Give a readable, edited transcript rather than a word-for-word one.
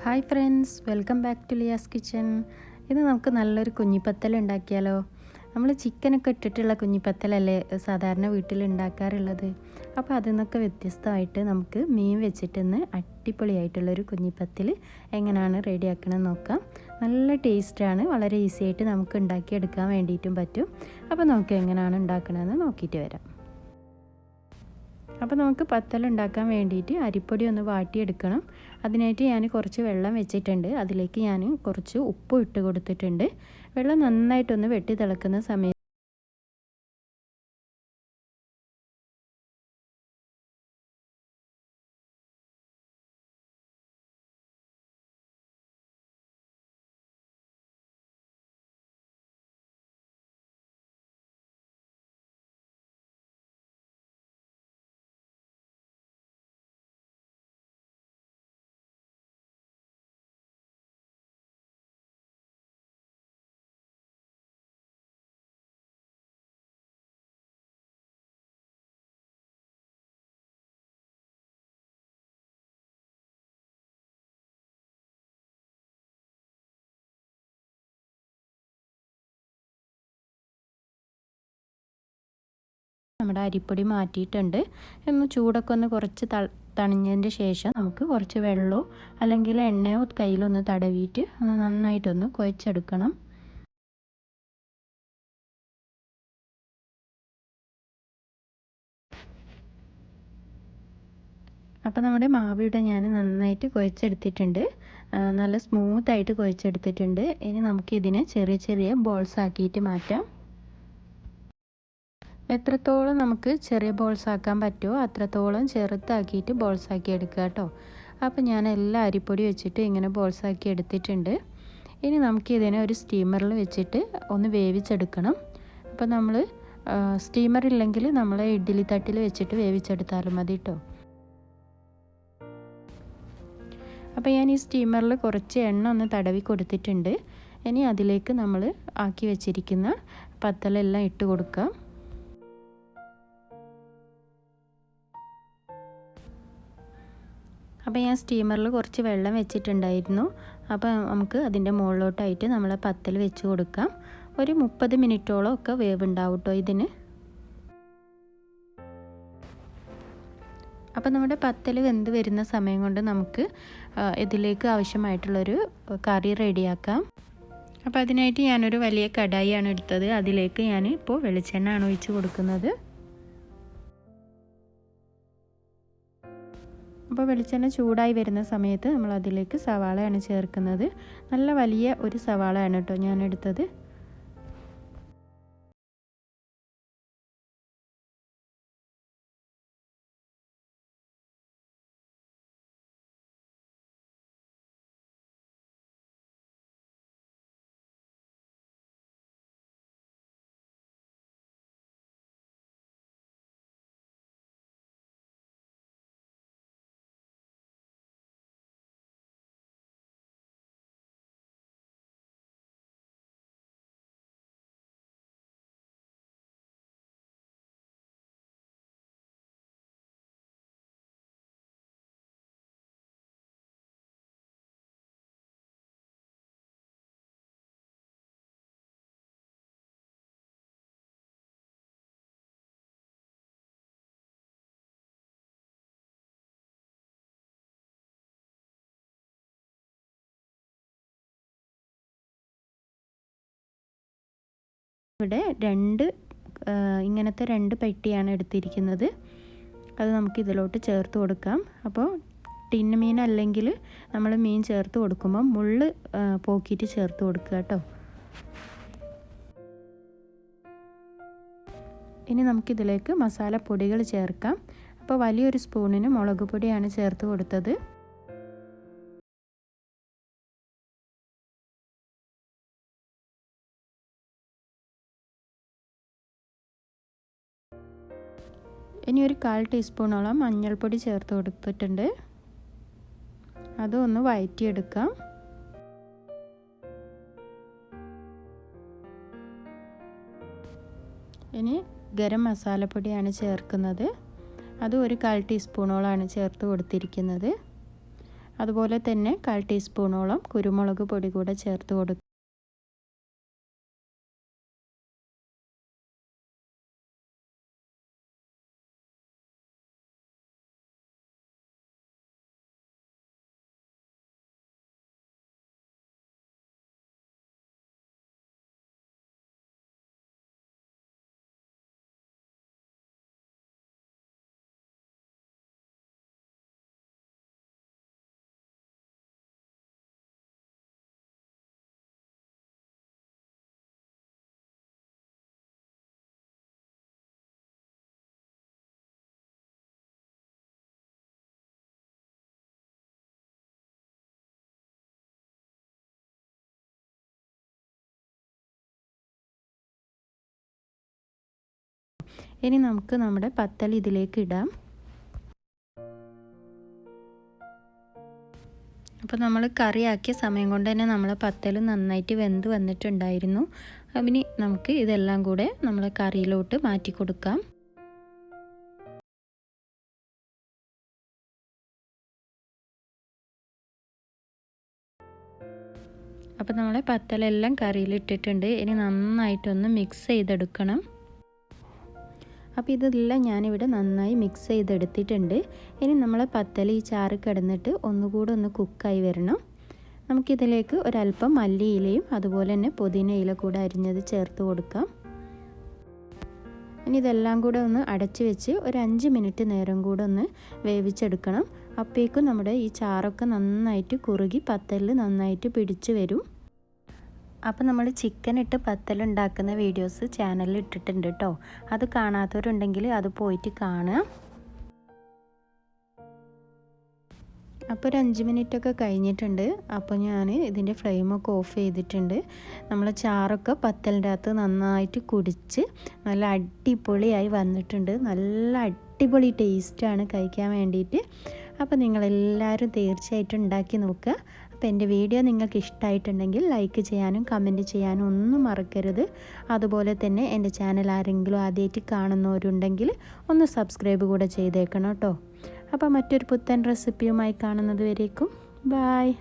Hi friends, welcome back to Liya's kitchen. ഇന്ന് നമുക്ക് നല്ലൊരു കുഞ്ഞിപ്പത്തൽ ഉണ്ടാക്കിയാലോ. നമ്മൾ ചിക്കനൊക്കെ ഇട്ടിട്ടുള്ള കുഞ്ഞിപ്പത്തലല്ലേ സാധാരണ വീട്ടിൽ ഉണ്ടാക്കാറുള്ളത്. അപ്പോൾ അതിൽ നിന്നൊക്കെ വ്യത്യസ്തമായിട്ട് നമുക്ക് മീൻ വെച്ചിട്ടൊന്ന് അടിപൊളിയായിട്ടുള്ളൊരു കുഞ്ഞിപ്പത്തൽ എങ്ങനെയാണ് റെഡിയാക്കണമെന്ന് നോക്കാം. നല്ല ടേസ്റ്റാണ്, വളരെ ഈസി ആയിട്ട് നമുക്ക് ഉണ്ടാക്കിയെടുക്കാൻ വേണ്ടിയിട്ടും പറ്റും. അപ്പോൾ നമുക്ക് എങ്ങനെയാണ് ഉണ്ടാക്കണമെന്ന് നോക്കിയിട്ട് വരാം. അപ്പോൾ നമുക്ക് പത്തൽ ഉണ്ടാക്കാൻ വേണ്ടിയിട്ട് അരിപ്പൊടി ഒന്ന് വാട്ടിയെടുക്കണം. അതിനായിട്ട് ഞാൻ കുറച്ച് വെള്ളം വെച്ചിട്ടുണ്ട്. അതിലേക്ക് ഞാൻ കുറച്ച് ഉപ്പ് ഇട്ട് കൊടുത്തിട്ടുണ്ട്. വെള്ളം നന്നായിട്ടൊന്ന് വെട്ടി തിളക്കുന്ന സമയത്ത് നമ്മുടെ അരിപ്പൊടി മാറ്റിയിട്ടുണ്ട്. ഒന്ന് ചൂടൊക്കെ ഒന്ന് കുറച്ച് തണിഞ്ഞതിൻ്റെ ശേഷം നമുക്ക് കുറച്ച് വെള്ളമോ അല്ലെങ്കിൽ എണ്ണയോ കയ്യിലൊന്ന് തടവിയിട്ട് നന്നായിട്ടൊന്ന് കുഴച്ചെടുക്കണം. അപ്പോൾ നമ്മുടെ മാവിവിടെ ഞാൻ നന്നായിട്ട് കുഴച്ചെടുത്തിട്ടുണ്ട്. നല്ല സ്മൂത്തായിട്ട് കുഴച്ചെടുത്തിട്ടുണ്ട്. ഇനി നമുക്കിതിനെ ചെറിയ ചെറിയ ബോൾസ് ആക്കിയിട്ട് മാറ്റാം. എത്രത്തോളം നമുക്ക് ചെറിയ ബോൾസ് ആക്കാൻ പറ്റുമോ അത്രത്തോളം ചെറുതാക്കിയിട്ട് ബോൾസ് ആക്കി എടുക്കുക കേട്ടോ. അപ്പോൾ ഞാൻ എല്ലാ അരിപ്പൊടി വെച്ചിട്ട് ഇങ്ങനെ ബോൾസ് ആക്കി എടുത്തിട്ടുണ്ട്. ഇനി നമുക്ക് ഇതിനെ ഒരു സ്റ്റീമറിൽ വെച്ചിട്ട് ഒന്ന് വേവിച്ചെടുക്കണം. അപ്പോൾ നമ്മൾ സ്റ്റീമർ ഇല്ലെങ്കിൽ നമ്മൾ ഇഡ്ഡലി തട്ടിൽ വെച്ചിട്ട് വേവിച്ചെടുത്താലും മതി കേട്ടോ. അപ്പോൾ ഞാൻ ഈ സ്റ്റീമറിൽ കുറച്ച് എണ്ണ ഒന്ന് തടവി കൊടുത്തിട്ടുണ്ട്. ഇനി അതിലേക്ക് നമ്മൾ ആക്കി വെച്ചിരിക്കുന്ന പത്തലെല്ലാം ഇട്ട് കൊടുക്കാം. അപ്പോൾ ഞാൻ സ്റ്റീമറിൽ കുറച്ച് വെള്ളം വെച്ചിട്ടുണ്ടായിരുന്നു. അപ്പോൾ നമുക്ക് അതിൻ്റെ മുകളിലോട്ടായിട്ട് നമ്മൾ പത്തൽ വെച്ച് കൊടുക്കാം. ഒരു 30 മിനിറ്റോളം ഒക്കെ വേവുണ്ടാവും കേട്ടോ ഇതിന്. അപ്പോൾ നമ്മുടെ പത്തൽ വെന്ത് വരുന്ന സമയം കൊണ്ട് നമുക്ക് ഇതിലേക്ക് ആവശ്യമായിട്ടുള്ളൊരു കറി റെഡിയാക്കാം. അപ്പോൾ അതിനായിട്ട് ഞാനൊരു വലിയ കടായിയാണ് എടുത്തത്. അതിലേക്ക് ഞാൻ ഇപ്പോൾ വെളിച്ചെണ്ണ ആണ് ഒഴിച്ച് കൊടുക്കുന്നത്. അപ്പോൾ വെളിച്ചെണ്ണ ചൂടായി വരുന്ന സമയത്ത് നമ്മൾ അതിലേക്ക് സവാളയാണ് ചേർക്കുന്നത്. നല്ല വലിയ ഒരു സവാളയാണ് കേട്ടോ ഞാൻ എടുത്തത്. ഇവിടെ ഇങ്ങനത്തെ രണ്ട് പെട്ടിയാണ് എടുത്തിരിക്കുന്നത്. അത് നമുക്ക് ഇതിലോട്ട് ചേർത്ത് കൊടുക്കാം. അപ്പോൾ ടിന്ന് മീൻ അല്ലെങ്കിൽ നമ്മൾ മീൻ ചേർത്ത് കൊടുക്കുമ്പോൾ മുള്ള് പോക്കിയിട്ട് ചേർത്ത് കൊടുക്കുക കേട്ടോ. ഇനി നമുക്കിതിലേക്ക് മസാലപ്പൊടികൾ ചേർക്കാം. അപ്പോൾ വലിയൊരു സ്പൂണിന് മുളക് പൊടിയാണ് ചേർത്ത് കൊടുത്തത്. ഇനി ഒരു 1/4 ടീസ്പൂണോളം മഞ്ഞൾപ്പൊടി ചേർത്ത് കൊടുത്തിട്ടുണ്ട്. അതൊന്ന് വഴറ്റിയെടുക്കാം. ഇനി ഗരം മസാലപ്പൊടിയാണ് ചേർക്കുന്നത്. അത് ഒരു 1/4 ടീസ്പൂണോളാണ് ചേർത്ത് കൊടുത്തിരിക്കുന്നത്. അതുപോലെ തന്നെ 1/4 ടീസ്പൂണോളം കുരുമുളക് പൊടി കൂടെ ചേർത്ത് കൊടുക്കുക. ഇനി നമുക്ക് നമ്മുടെ പത്തൽ ഇതിലേക്ക് ഇടാം. അപ്പോൾ നമ്മൾ കറിയാക്കിയ സമയം കൊണ്ട് തന്നെ നമ്മളെ പത്തൽ നന്നായിട്ട് വെന്ത് വന്നിട്ടുണ്ടായിരുന്നു. ഇനി നമുക്ക് ഇതെല്ലാം കൂടെ നമ്മൾ കറിയിലോട്ട് മാറ്റി കൊടുക്കാം. അപ്പോൾ നമ്മളെ പത്തലെല്ലാം കറിയിലിട്ടിട്ടുണ്ട്. ഇനി നന്നായിട്ടൊന്ന് മിക്സ് ചെയ്തെടുക്കണം. അപ്പോൾ ഇതെല്ലാം ഞാനിവിടെ നന്നായി മിക്സ് ചെയ്തെടുത്തിട്ടുണ്ട്. ഇനി നമ്മളെ പത്തൽ ഈ ചാറ് കിടന്നിട്ട് ഒന്നുകൂടെ ഒന്ന് കുക്കായി വരണം. നമുക്കിതിലേക്ക് ഒരല്പം മല്ലിയിലയും അതുപോലെ തന്നെ പുതിന ഇല കൂടെ അരിഞ്ഞത് ചേർത്ത് കൊടുക്കാം. ഇനി ഇതെല്ലാം കൂടെ ഒന്ന് അടച്ച് വെച്ച് ഒരു 5 മിനിറ്റ് നേരം കൂടെ ഒന്ന് വേവിച്ചെടുക്കണം. അപ്പോഴേക്കും നമ്മുടെ ഈ ചാറൊക്കെ നന്നായിട്ട് കുറുകി പത്തലിൽ നന്നായിട്ട് പിടിച്ച് വരും. അപ്പോൾ നമ്മൾ ചിക്കൻ ഇട്ട് പത്തലുണ്ടാക്കുന്ന വീഡിയോസ് ചാനലിൽ ഇട്ടിട്ടുണ്ട് കേട്ടോ. അത് കാണാത്തവരുണ്ടെങ്കിൽ അത് പോയിട്ട് കാണുക. അപ്പോൾ ഒരു 5 മിനിറ്റൊക്കെ കഴിഞ്ഞിട്ടുണ്ട്. അപ്പോൾ ഞാൻ ഇതിൻ്റെ ഫ്ലെയിമൊക്കെ ഓഫ് ചെയ്തിട്ടുണ്ട്. നമ്മൾ ചാറൊക്കെ പത്തലിൻ്റെ അകത്ത് നന്നായിട്ട് കുടിച്ച് നല്ല അടിപൊളിയായി വന്നിട്ടുണ്ട്. നല്ല അടിപൊളി ടേസ്റ്റാണ് കഴിക്കാൻ വേണ്ടിയിട്ട്. അപ്പോൾ നിങ്ങളെല്ലാവരും തീർച്ചയായിട്ടും ഉണ്ടാക്കി നോക്കുക. അപ്പോൾ എൻ്റെ വീഡിയോ നിങ്ങൾക്ക് ഇഷ്ടമായിട്ടുണ്ടെങ്കിൽ ലൈക്ക് ചെയ്യാനും കമൻറ്റ് ചെയ്യാനും ഒന്നും മറക്കരുത്. അതുപോലെ തന്നെ എൻ്റെ ചാനൽ ആരെങ്കിലും ആദ്യമായിട്ട് കാണുന്നവരുണ്ടെങ്കിൽ ഒന്ന് സബ്സ്ക്രൈബ് കൂടെ ചെയ്തേക്കണം കേട്ടോ. അപ്പോൾ മറ്റൊരു പുത്തൻ റെസിപ്പിയുമായി കാണുന്നത് വരേക്കും ബായ്.